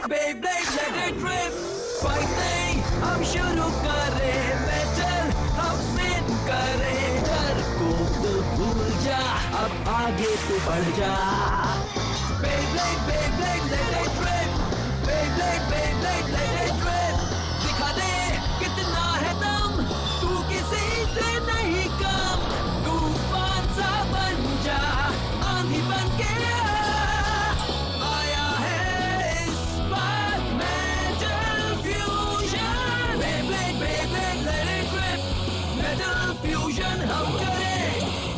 Beyblade, let it rip. Fighting, हम शुरू करें. Metal, हम spin करें. डर को तो भूल जा, अब आगे तो बढ़ जा. Beyblade, Beyblade, let it rip. Beyblade, Beyblade, let it rip. दिखा दे कितना है दम, तू किसी से नहीं कम. तूफान सा बन जा, आंधी बन के आया है इस बार metal fusion. Beyblade, Beyblade, let it rip. Metal fusion हम करें.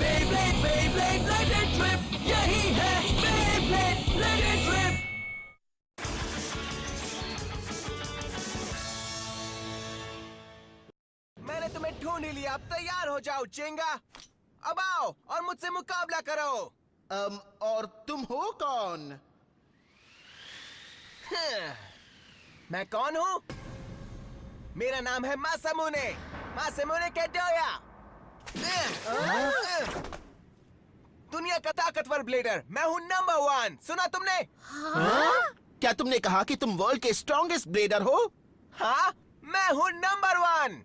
Beyblade, Beyblade, let it rip. यही है Beyblade, let it rip. मैंने तुम्हें ढूंढ ही लिया, अब तैयार हो जाओ चिंगा. अब आओ और मुझसे मुकाबला करो. और तुम हो कौन? मैं कौन हूँ? मेरा नाम है मासामुने. मासामुने कैडोया. दुनिया का ताकतवर ब्लेडर. मैं हूँ नंबर 1. सुना तुमने? क्या तुमने कहा कि तुम वर्ल्ड के स्ट्रॉन्गेस्ट ब्लेडर हो? हाँ, मैं हूँ नंबर 1.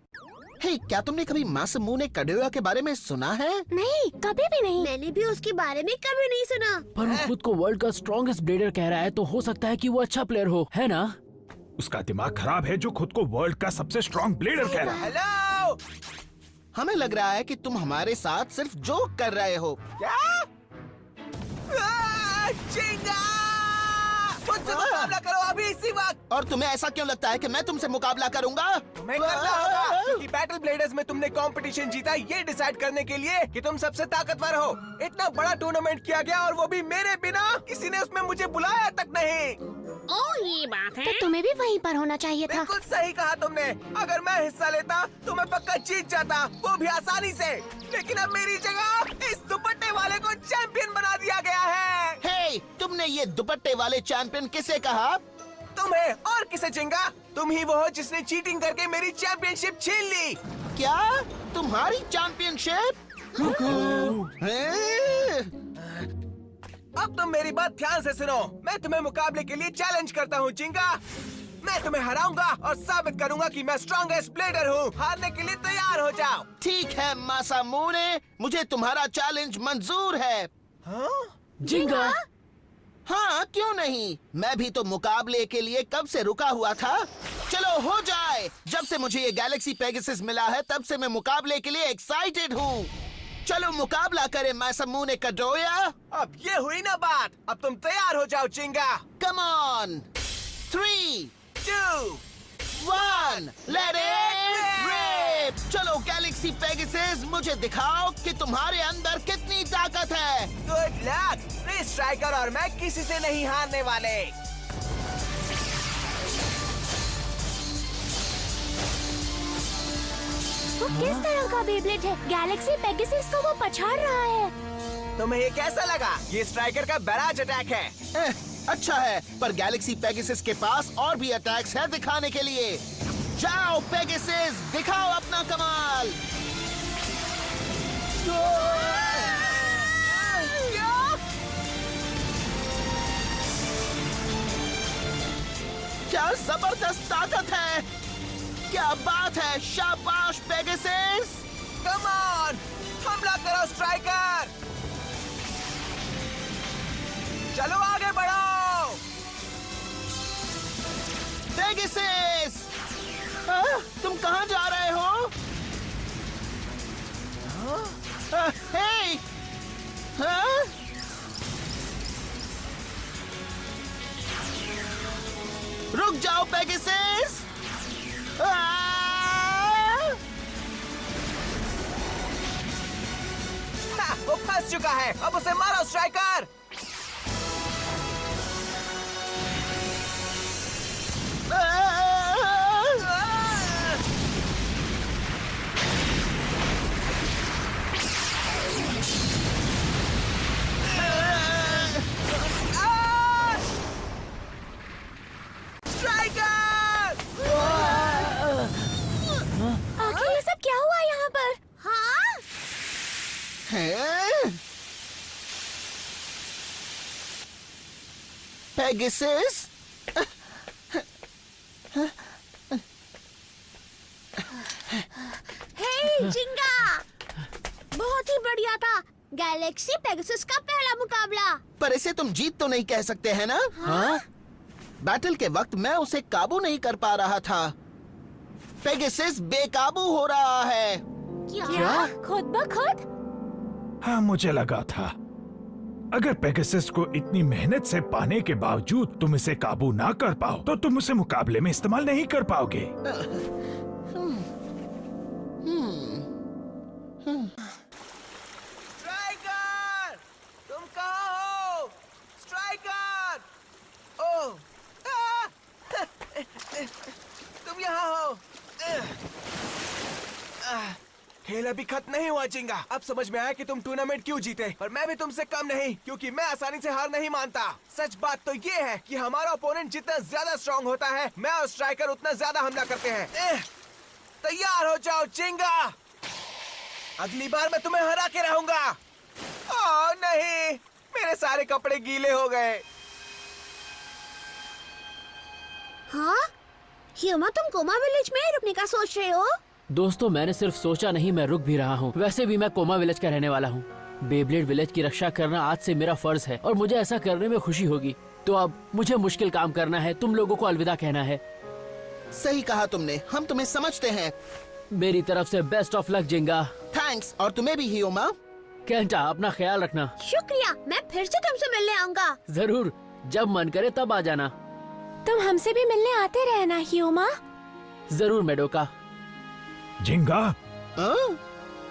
हे, क्या तुमने कभी मासामुने कैडोया के बारे में सुना है? नहीं, कभी भी नहीं. मैंने भी उसके बारे में कभी नहीं सुना. पर वो खुद को वर्ल्ड का स्ट्रॉन्गेस्ट ब्लेडर कह रहा है, तो हो सकता है कि वो अच्छा प्लेयर हो, है ना? उसका दिमाग खराब है जो खुद को वर्ल्ड का सबसे स्ट्रॉन्ग ब्लेडर कह रहा है. हेलो. हमें लग रहा है कि तुम हमारे साथ सिर्फ जोक कर रहे हो. क्या? चिंगा! मुझसे मुकाबला करो अभी इसी वक्त. और तुम्हें ऐसा क्यों लगता है कि मैं तुमसे मुकाबला करूंगा? तुम्हें करना होगा, क्योंकि बैटल ब्लेडर्स में तुमने कंपटीशन जीता ये डिसाइड करने के लिए कि तुम सबसे ताकतवर हो. इतना बड़ा टूर्नामेंट किया गया और वो भी मेरे बिना. किसी ने उसमें मुझे बुलाया तक नहीं. ओह, ये बात है. तो तुम्हें भी वहीं पर होना चाहिए था. बिल्कुल सही कहा तुमने. अगर मैं हिस्सा लेता तो मैं पक्का जीत जाता, वो भी आसानी से. लेकिन अब मेरी जगह इस दुपट्टे वाले को चैंपियन बना दिया गया है. हे, तुमने ये दुपट्टे वाले चैंपियन किसे कहा? तुम्हें और किसे चिंगा? तुम ही वो हो जिसने चीटिंग करके मेरी चैंपियनशिप छीन ली. क्या? तुम्हारी चैंपियनशिप? अब तुम मेरी बात ध्यान से सुनो. मैं तुम्हें मुकाबले के लिए चैलेंज करता हूँ चिंगा. मैं तुम्हें हराऊंगा और साबित करूंगा कि मैं स्ट्रॉन्गेस्ट ब्लेडर हूँ. हारने के लिए तैयार हो जाओ. ठीक है मासामुने, मुझे तुम्हारा चैलेंज मंजूर है. जिंगा, हाँ, क्यों नहीं? मैं भी तो मुकाबले के लिए कब से रुका हुआ था. चलो हो जाए. जब से मुझे ये गैलेक्सी पेगासस मिला है तब से मैं मुकाबले के लिए एक्साइटेड हूँ. चलो मुकाबला करें मासामुने कैडोया. अब ये हुई ना बात. अब तुम तैयार हो जाओ चिंगा. Come on. 3, 2, 1, let it rip. चलो गैलेक्सी पेगासस, मुझे दिखाओ कि तुम्हारे अंदर कितनी ताकत है. Good luck. स्ट्राइकर और मैं किसी से नहीं हारने वाले. वो किस तरह का बेब्लेड है? गैलेक्सी पेगासस को वो पछाड़ रहा है. तुम्हें ये कैसा लगा? ये स्ट्राइकर का बैराज अटैक है. अच्छा है, पर गैलेक्सी पेगासस के पास और भी अटैक्स है दिखाने के लिए. जाओ पेगासस, दिखाओ अपना कमाल. क्या जबरदस्त ताकत है. क्या बात है. शाबाश पेगासस. कम ऑन, हमला करो स्ट्राइकर. चलो आगे बढ़ो. पेगासस, तुम कहाँ जा रहे हो? हे, हाँ? रुक जाओ पेगासस. वो फंस चुका है. अब उसे मारो स्ट्राइकर. पेगासस, हे जिंगा, बहुत ही बढ़िया था। गैलेक्सी पेगासस का पहला मुकाबला। पर इसे तुम जीत तो नहीं कह सकते हैं ना? हाँ? बैटल के वक्त मैं उसे काबू नहीं कर पा रहा था। पेगासस बेकाबू हो रहा है। क्या? खुद ब खुद? हाँ, मुझे लगा था अगर पेगासस को इतनी मेहनत से पाने के बावजूद तुम इसे काबू ना कर पाओ तो तुम उसे मुकाबले में इस्तेमाल नहीं कर पाओगे। स्ट्राइकर, तुम कहाँ हो? स्ट्राइकर! ओह, तुम यहाँ हो। खेल अभी खत्म नहीं हुआ जिंगा। अब समझ में आया कि तुम टूर्नामेंट क्यों जीते, पर मैं भी तुमसे कम नहीं, क्योंकि मैं आसानी से हार नहीं मानता। सच बात तो ये है कि हमारा ओपोनेंट जितना ज्यादा स्ट्रांग होता है, मैं और स्ट्राइकर उतना ज्यादा हमला करते हैं। तैयार हो जाओ जिंगा, अगली बार मैं तुम्हें हरा के रहूंगा। ओह नहीं, मेरे सारे कपड़े गीले हो गए। हाँ? ह्यूमा, तुम कोमा विलेज में रुकने का सोच रहे हो? दोस्तों, मैंने सिर्फ सोचा नहीं, मैं रुक भी रहा हूँ। वैसे भी मैं कोमा विलेज का रहने वाला हूँ। बेब्लेड विलेज की रक्षा करना आज से मेरा फर्ज है और मुझे ऐसा करने में खुशी होगी। तो अब मुझे मुश्किल काम करना है, तुम लोगों को अलविदा कहना है। सही कहा तुमने, हम तुम्हें समझते हैं। मेरी तरफ से बेस्ट ऑफ लक जिंगा। थैंक्स, और तुम्हें भी ह्यूमा। केंटा, अपना ख्याल रखना। शुक्रिया, मैं फिर से तुमसे मिलने आऊंगा। जरूर, जब मन करे तब आ जाना। तुम हमसे भी मिलने आते रहना ह्यूमा। जरूर मेडोका। जिंगा, हाँ?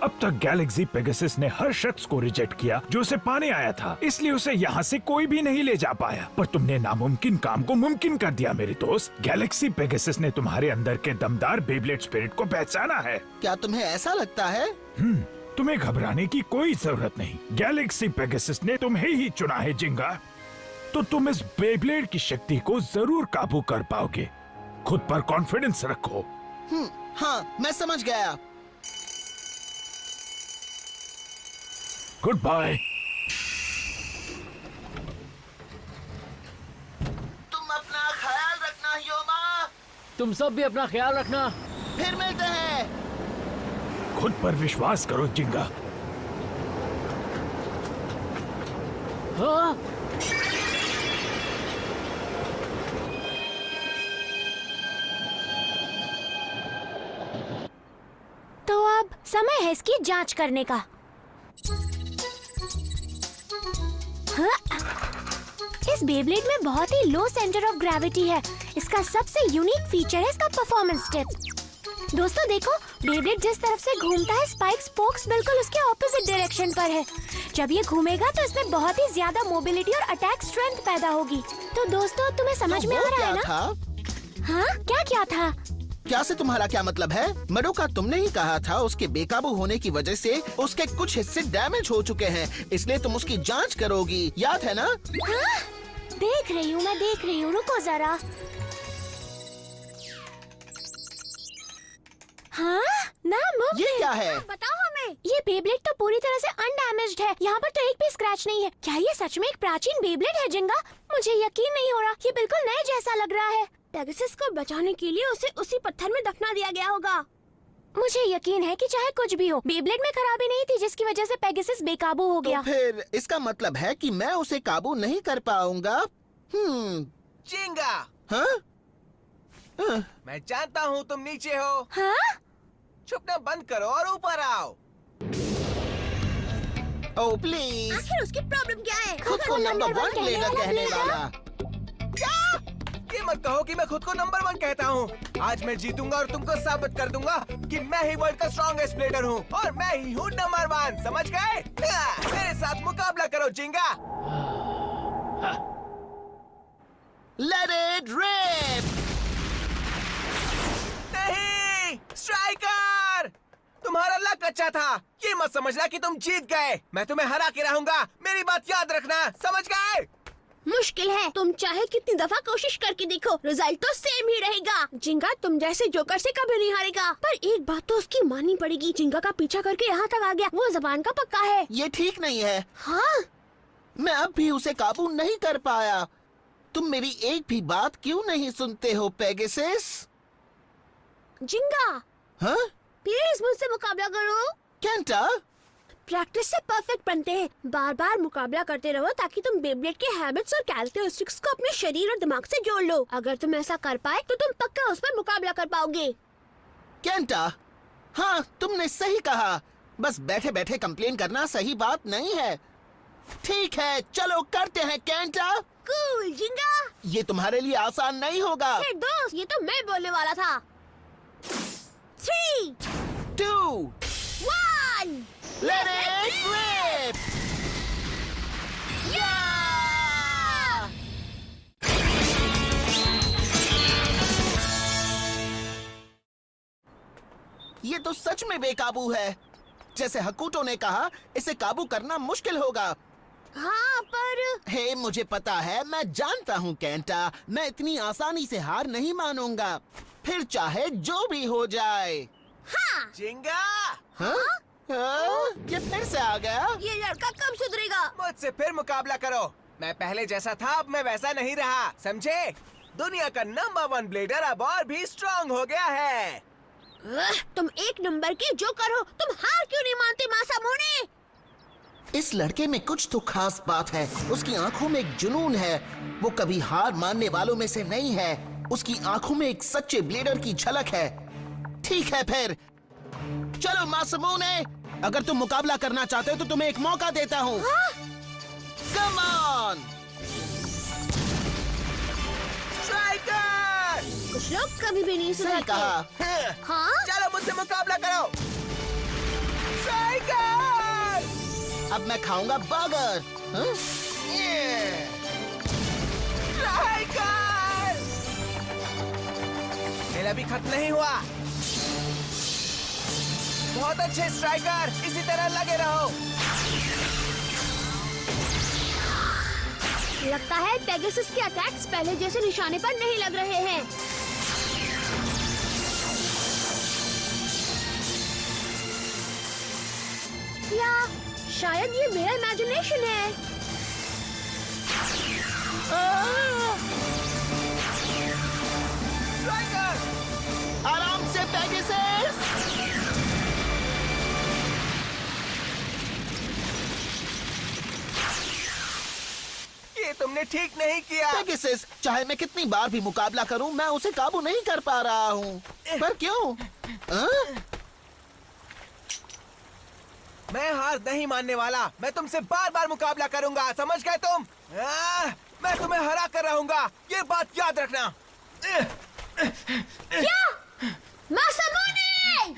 अब तक गैलेक्सी पेगासस ने हर शख्स को रिजेक्ट किया जो उसे पाने आया था, इसलिए उसे यहाँ से कोई भी नहीं ले जा पाया। पर तुमने नामुमकिन काम को मुमकिन कर दिया मेरे दोस्त। गैलेक्सी पेगासस ने तुम्हारे अंदर के दमदार बेब्लेड स्पिरिट को पहचाना है। क्या तुम्हें ऐसा लगता है? तुम्हें घबराने की कोई जरूरत नहीं। गैलेक्सी पेगासस ने तुम्हें ही चुना है जिंगा। तो तुम इस बेब्लेड की शक्ति को जरूर काबू कर पाओगे। खुद पर कॉन्फिडेंस रखो। हाँ, मैं समझ गया। Goodbye. तुम अपना ख्याल रखना ह्यूमा। तुम सब भी अपना ख्याल रखना। फिर मिलते हैं। खुद पर विश्वास करो जिंगा। हाँ? तो अब समय है इसकी जांच करने का। हाँ? इस बेब्लेड में बहुत ही लो सेंटर ऑफ ग्रेविटी है। इसका सबसे यूनिक फीचर है इसका परफॉर्मेंस टिप। दोस्तों देखो, बेब्लेड जिस तरफ से घूमता है, स्पाइक स्पोक्स बिल्कुल उसके ऑपोजिट डायरेक्शन पर है। जब ये घूमेगा तो इसमें बहुत ही ज्यादा मोबिलिटी और अटैक स्ट्रेंथ पैदा होगी। तो दोस्तों, तुम्हें समझ में आ रहा है ना? था? हाँ, क्या था? क्या से तुम्हारा क्या मतलब है? मेडोका, तुमने ही कहा था उसके बेकाबू होने की वजह से उसके कुछ हिस्से डैमेज हो चुके हैं, इसलिए तुम उसकी जांच करोगी, याद है ना? हाँ? देख रही हूँ, मैं देख रही हूँ, रुको जरा। हाँ? नाम ये क्या है? बताओ हमें। ये बेब्लेड तो पूरी तरह से अनडैमेज्ड है। यहाँ पर तो एक भी स्क्रैच नहीं है। क्या ये सच में एक प्राचीन बेब्लेड है जिंगा? मुझे यकीन नहीं हो रहा। ये बिल्कुल नए जैसा लग रहा है। पेगासस को बचाने के लिए उसे उसी पत्थर में दफना दिया गया होगा। मुझे यकीन है कि चाहे कुछ भी हो, बेब्लेड में खराबी नहीं थी जिसकी वजह से पेगासस बेकाबू हो गया। तो फिर इसका मतलब है कि मैं उसे काबू नहीं कर पाऊंगा। जिंगा, हाँ? मैं जानता हूँ तुम नीचे हो। हाँ? छुपना बंद करो और ऊपर आओ। ओह प्लीज, आखिर उसकी प्रॉब्लम क्या है? खुद को नंबर 1 लीडर कहने वाला। क्या? ये मत कहो कि मैं खुद को नंबर 1 कहता हूँ। आज मैं जीतूंगा और तुमको साबित कर दूंगा कि मैं ही वर्ल्ड का स्ट्रॉन्गेस्ट ब्लेडर हूँ और मैं ही हूँ नंबर 1। समझ गए? मेरे साथ मुकाबला करो जिंगा। Let it rip. नहीं, स्ट्राइकर, तुम्हारा लक अच्छा था। ये मत समझना कि तुम जीत गए। मैं तुम्हें हरा के रहूंगा, मेरी बात याद रखना। समझ गए? मुश्किल है, तुम चाहे कितनी दफा कोशिश करके देखो, रिजल्ट तो सेम ही रहेगा। जिंगा तुम जैसे जोकर से कभी नहीं हारेगा। पर एक बात तो उसकी माननी पड़ेगी, जिंगा का पीछा करके यहाँ तक आ गया, वो जबान का पक्का है। ये ठीक नहीं है। हाँ? मैं अब भी उसे काबू नहीं कर पाया। तुम मेरी एक भी बात क्यों नहीं सुनते हो पेगासस? जिंगा, हाँ? प्लीज मुझसे मुकाबला करो। कैंटा? प्रैक्टिस से परफेक्ट बनते हैं। बार बार मुकाबला करते रहो ताकि तुम बेब्लेड के हैबिट्स और कैरेक्टरिस्टिक्स को अपने शरीर और दिमाग से जोड़ लो। अगर तुम ऐसा कर पाए तो तुम पक्का उस पर मुकाबला कर पाओगे। कैंटा, हाँ तुमने सही कहा। बस बैठे बैठे कंप्लेन करना सही बात नहीं है। ठीक है, चलो करते हैं कैंटा। कूल जिंगा। ये तुम्हारे लिए आसान नहीं होगा। हे दोस्त, ये तो मैं बोलने वाला था। 3, 2, 1, let it rip! ये तो सच में बेकाबू है। जैसे हकूटो ने कहा, इसे काबू करना मुश्किल होगा। हाँ पर हे, मुझे पता है, मैं जानता हूँ कैंटा, मैं इतनी आसानी से हार नहीं मानूंगा, फिर चाहे जो भी हो जाए। हाँ, जिंगा, हाँ? हाँ? ये फिर से आ गया? ये लड़का कब सुधरेगा? मुझसे फिर मुकाबला करो। मैं पहले जैसा था, अब मैं वैसा नहीं रहा, समझे? दुनिया का नंबर 1 ब्लेडर अब और भी स्ट्रॉन्ग हो गया है। तुम एक नंबर के जो करो, तुम हार क्यों नहीं मानते मासामुने? इस लड़के में कुछ तो खास बात है। उसकी आंखों में एक जुनून है। वो कभी हार मानने वालों में से नहीं है। उसकी आंखों में एक सच्चे ब्लेडर की झलक है। ठीक है फिर, चलो मासामुने, अगर तुम मुकाबला करना चाहते हो तो तुम्हें एक मौका देता हूँ। Come on! स्ट्राइकर! कुछ लोग कभी भी नहीं सही सुधरते। कहा। हाँ? चलो मुझसे मुकाबला करो। स्ट्राइकर! अब मैं खाऊंगा बर्गर। हाँ? स्ट्राइकर! खेल अभी खत्म नहीं हुआ। बहुत अच्छे स्ट्राइकर, इसी तरह लगे रहो। लगता है पेगासस के अटैक्स पहले जैसे निशाने पर नहीं लग रहे हैं। या शायद ये मेरा इमेजिनेशन है। स्ट्राइकर! आराम से पेगासस। ये तुमने ठीक नहीं किया। पेगासस, चाहे मैं कितनी बार भी मुकाबला करूं, मैं उसे काबू नहीं कर पा रहा हूं। पर क्यों? हाँ? मैं हार नहीं मानने वाला। मैं तुमसे बार बार मुकाबला करूंगा, समझ गए तुम? मैं तुम्हें हरा कर रहूंगा, ये बात याद रखना। क्या? मासामुने!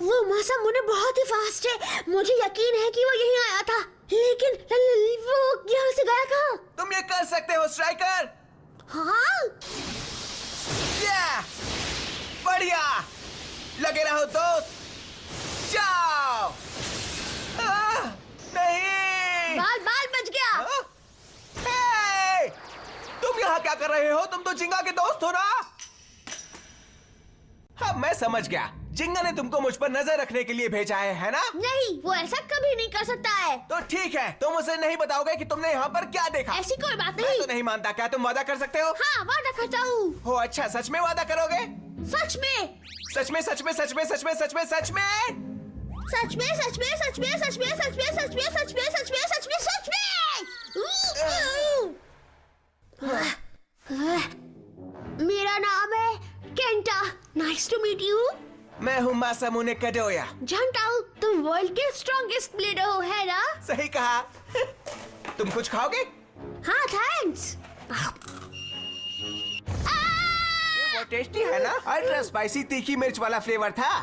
वो मासामुने बहुत ही फास्ट है। मुझे यकीन है कि वो यहीं आया था, लेकिन वो यहाँ से गया कहाँ? तुम ये कर सकते हो स्ट्राइकर। हाँ? बढ़िया, लगे रहो दोस्त। जाओ। नहीं। बाल बच गया। हे! तुम यहाँ क्या कर रहे हो? तुम तो जिंगा के दोस्त हो ना? हाँ, मैं समझ गया। जिंगा ने तुमको मुझ पर नजर रखने के लिए भेजा है ना? नहीं, वो ऐसा कभी नहीं कर सकता है। तो ठीक है, तुम उसे नहीं बताओगे कि तुमने यहाँ पर क्या देखा? ऐसी कोई बात मैं नहीं। तो नहीं मानता। क्या तुम वादा कर सकते हो? हाँ, वादा करता हूँ। हो अच्छा, सच में वादा करोगे? सच में। सच में, सच में, सच में, सच में, सच में, सच में? सच में, सच में, सच में, सच में, सच में, सच में, सच में, सच में, सच में, सच में। मेरा नाम है Kenta. Nice to meet you. मैं हूँ मासामुने काडोया। जानता हूँ तुम वर्ल्ड के स्ट्रॉन्गेस्ट ब्लेडर हो, है ना? सही कहा। तुम कुछ खाओगे? हाँ, थैंक्स। वो टेस्टी है ना? अल्ट्रा स्पाइसी तीखी मिर्च वाला फ्लेवर था।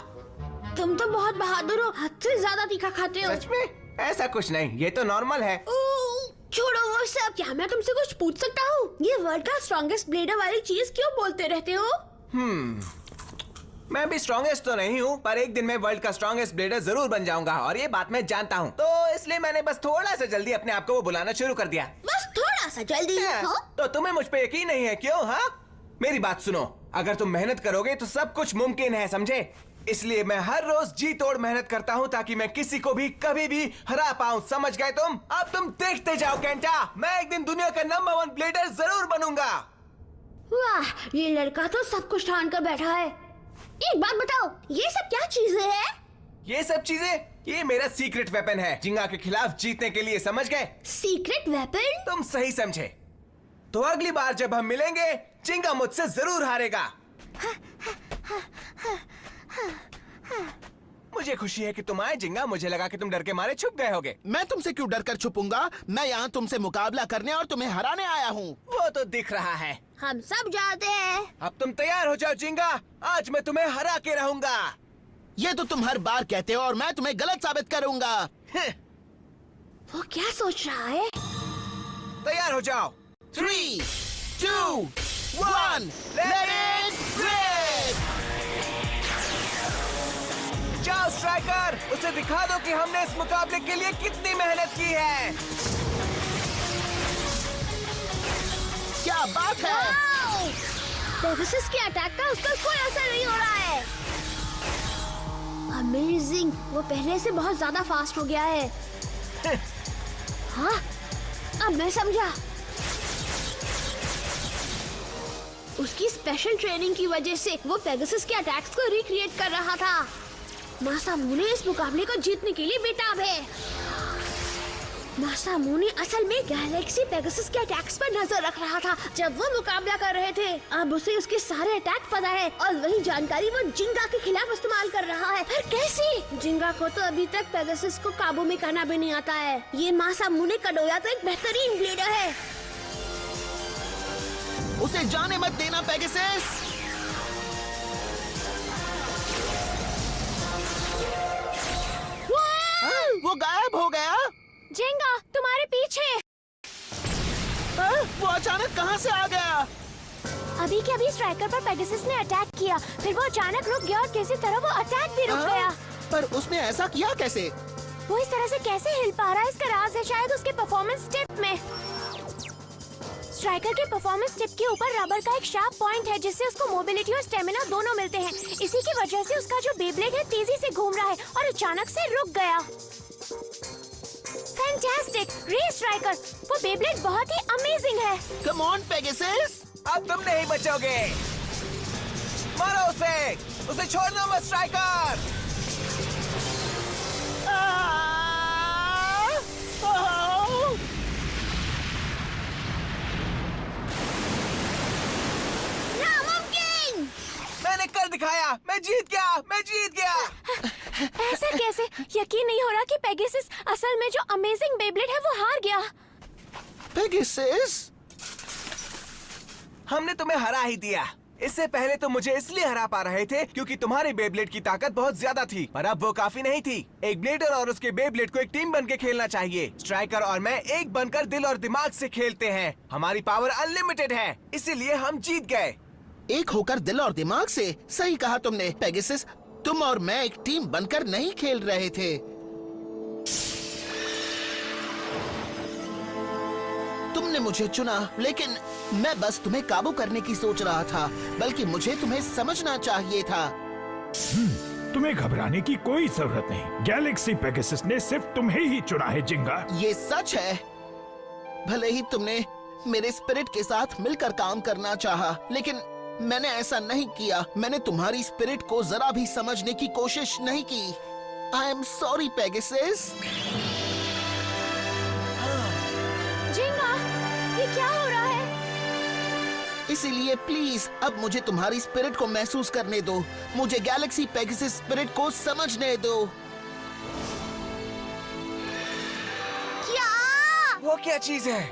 तुम तो बहुत बहादुर हो, हद से ज्यादा तीखा खाते हो। सच में? ऐसा कुछ नहीं, ये तो नॉर्मल है। छोड़ो वो सब। क्या मैं तुमसे कुछ पूछ सकता हूँ? ये वर्ल्ड का स्ट्रॉन्गेस्ट ब्लेडर वाली चीज क्यों बोलते रहते हो? मैं भी स्ट्रॉन्गेस्ट तो नहीं हूँ, पर एक दिन मैं वर्ल्ड का स्ट्रॉन्गेस्ट ब्लेडर जरूर बन जाऊंगा, और ये बात मैं जानता हूँ। तो इसलिए मैंने बस थोड़ा सा जल्दी अपने आप को वो बुलाना शुरू कर दिया। बस थोड़ा सा जल्दी। हाँ? तो तुम्हें मुझ पे यकीन नहीं है, क्यों? हाँ, मेरी बात सुनो। अगर तुम मेहनत करोगे तो सब कुछ मुमकिन है, समझे? इसलिए मैं हर रोज जी तोड़ मेहनत करता हूँ ताकि मैं किसी को भी कभी भी हरा पाऊँ, समझ गए तुम? अब तुम देखते जाओ केंटा, मैं एक दिन दुनिया का नंबर 1 ब्लेडर जरूर बनूंगा। वाह, ये लड़का तो सब कुछ ठान कर बैठा है। एक बात बताओ, ये सब क्या चीजें हैं? ये सब चीजें, ये मेरा सीक्रेट वेपन है जिंगा के खिलाफ जीतने के लिए, समझ गए? Secret weapon? तुम सही समझे। तो अगली बार जब हम मिलेंगे जिंगा मुझसे जरूर हारेगा। मुझे खुशी है कि तुम आए जिंगा, मुझे लगा कि तुम डर के मारे छुप गए होगे। मैं तुमसे क्यों डर कर छुपूंगा? मैं यहाँ तुमसे मुकाबला करने और तुम्हें हराने आया हूँ। वो तो दिख रहा है। हम सब जानते हैं। अब तुम तैयार हो जाओ जिंगा, आज मैं तुम्हें हरा के रहूंगा। ये तो तुम हर बार कहते हो और मैं तुम्हें गलत साबित करूंगा। वो क्या सोच रहा है? तैयार हो जाओ। 3, 2, 1, let it rip! जाओ स्ट्राइकर, उसे दिखा दो कि हमने इस मुकाबले के लिए कितनी मेहनत की है। क्या बात है? पेगासस के अटैक का उस पर कोई असर नहीं हो रहा है। अमेजिंग, वो पहले से बहुत ज्यादा फास्ट हो गया है। हाँ, अब मैं समझा। उसकी स्पेशल ट्रेनिंग की वजह से वो पेगासस के अटैक्स को रिक्रिएट कर रहा था। मासामुने इस मुकाबले को जीतने के लिए बेताब है। मासामुने असल में गैलेक्सी पेगासस के अटैक्स पर नजर रख रहा था जब वो मुकाबला कर रहे थे। अब उसे उसके सारे अटैक पता है और वही जानकारी वो जिंगा के खिलाफ इस्तेमाल कर रहा है। पर कैसे? जिंगा को तो अभी तक पेगासस को काबू में करना भी नहीं आता है। ये मासामुने कडोया तो एक बेहतरीन ब्लेडर है। उसे जाने मत देना पेगासस। वो गायब हो गया। जिंगा, तुम्हारे पीछे। वो अचानक कहाँ से आ गया? अभी के अभी स्ट्राइकर पर पेगासस ने अटैक किया, फिर वो अचानक रुक गया और किसी तरह वो अटैक भी रुक गया। पर उसने ऐसा किया कैसे? वो इस तरह से कैसे हिल पा रहा है, इसका राज है शायद उसके परफॉर्मेंस टिप में। स्ट्राइकर के परफॉर्मेंस टिप के ऊपर रबर का एक शार्प पॉइंट है जिससे उसको मोबिलिटी और स्टेमिना दोनों मिलते हैं। इसी की वजह से उसका जो बेब्लेड है तेजी से घूम रहा है और अचानक से रुक गया। फैंटास्टिक! रे स्ट्राइकर, वो बेब्लेड बहुत ही अमेजिंग है। Come on Pegasus. अब तुम नहीं बचोगे। मारो उसे छोड़ना मत स्ट्राइकर। नामुमकिन! मैंने कर दिखाया, मैं जीत गया। ऐसा कैसे? यकीन नहीं हो रहा कि पेगासस असल में जो अमेजिंग बेब्लेड है वो हार गया। पेगासस? हमने तुम्हें हरा ही दिया। इससे पहले तो मुझे इसलिए हरा पा रहे थे क्योंकि तुम्हारे बेब्लेड की ताकत बहुत ज्यादा थी, पर अब वो काफी नहीं थी। एक ब्लेडर और उसके बेब्लेड को एक टीम बन के खेलना चाहिए। स्ट्राइकर और मैं एक बनकर दिल और दिमाग से खेलते हैं। हमारी पावर अनलिमिटेड है, इसीलिए हम जीत गए। एक होकर दिल और दिमाग से? सही कहा तुमने पेगासस। तुम और मैं एक टीम बनकर नहीं खेल रहे थे। तुमने मुझे चुना, लेकिन मैं बस तुम्हें काबू करने की सोच रहा था, बल्कि मुझे तुम्हें समझना चाहिए था। तुम्हें घबराने की कोई जरूरत नहीं। गैलेक्सी पेगासस ने सिर्फ तुम्हें ही चुना है जिंगा। ये सच है। भले ही तुमने मेरे स्पिरिट के साथ मिलकर काम करना चाहा, लेकिन मैंने ऐसा नहीं किया। मैंने तुम्हारी स्पिरिट को जरा भी समझने की कोशिश नहीं की। I am sorry Pegasus. जिंगा, ये क्या हो रहा है? इसीलिए प्लीज अब मुझे तुम्हारी स्पिरिट को महसूस करने दो। मुझे गैलेक्सी पेगासस स्पिरिट को समझने दो। क्या? वो क्या चीज है?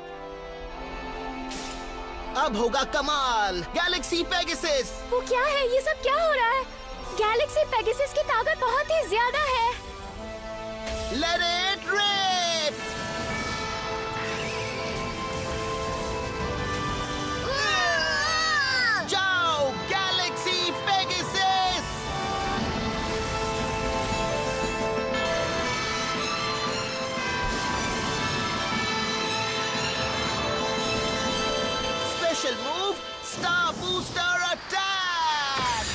अब होगा कमाल। Galaxy Pegasus. वो क्या है? ये सब क्या हो रहा है? गैलेक्सी पेगासस की ताकत बहुत ही ज्यादा है। Let it rip. जाओ Galaxy Pegasus. Special move, Star Booster Attack!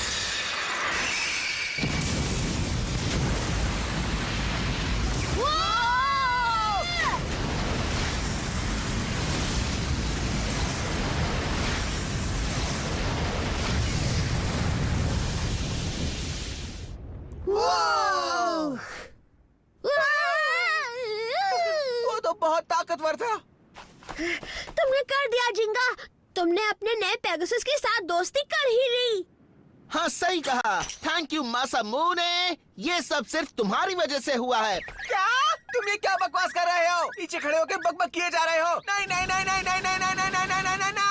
बहुत ताकतवर था। तुमने कर दिया जिंगा। तुमने अपने नए पेगासस के साथ दोस्ती कर ही ली। हाँ सही कहा। Thank you Masamune. ये सब सिर्फ तुम्हारी वजह से हुआ है। क्या तुम ये क्या बकवास कर रहे हो? पीछे खड़े होकर बकबक किए जा रहे हो। नहीं नहीं नहीं नहीं नहीं नहीं नहीं नहीं नहीं नहीं नहीं नहीं।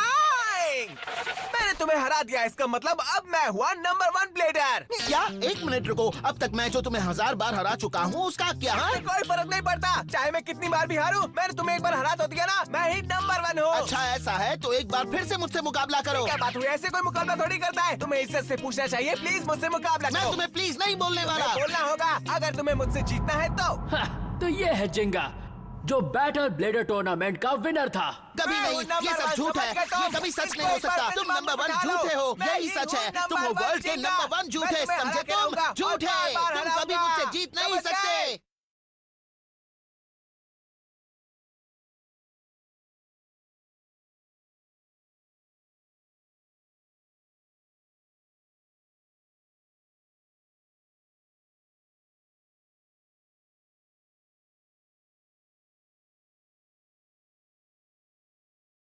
मैंने तुम्हें हरा दिया, इसका मतलब अब मैं हुआ नंबर 1 ब्लेडर। क्या? एक मिनट रुको। अब तक मैं जो तुम्हें 1000 बार हरा चुका हूँ उसका क्या? इससे कोई फर्क नहीं पड़ता, चाहे मैं कितनी बार भी हारूं। मैंने तुम्हें एक बार हरा तो दिया ना, मैं ही नंबर 1 हूँ। अच्छा ऐसा है तो एक बार फिर से मुझसे मुकाबला करो। क्या बात हुई? ऐसे कोई मुकाबला थोड़ी करता है। तुम्हें इज्जत से पूछना चाहिए। प्लीज मुझसे मुकाबला मैं करो। तुम्हें प्लीज नहीं बोलने वाला। बोलना होगा अगर तुम्हें मुझसे जीतना है तो। तो ये है जिंगा, जो बैटल ब्लेडर टूर्नामेंट का विनर था। कभी मैं नहीं, हूँ ये नंबर सब 1, झूठ है। समझ गए तुम? ये कभी सच इसको नहीं हो एक बार सकता। फिर तुम मामला नंबर 1 उठा लो। झूठे हो। मैं यही ही सच हूँ है। तुम नंबर हो 1 वर्ल्ड के जिंगा। नंबर 1 झूठे, मैं तुम्हें समझे हरा के तुम?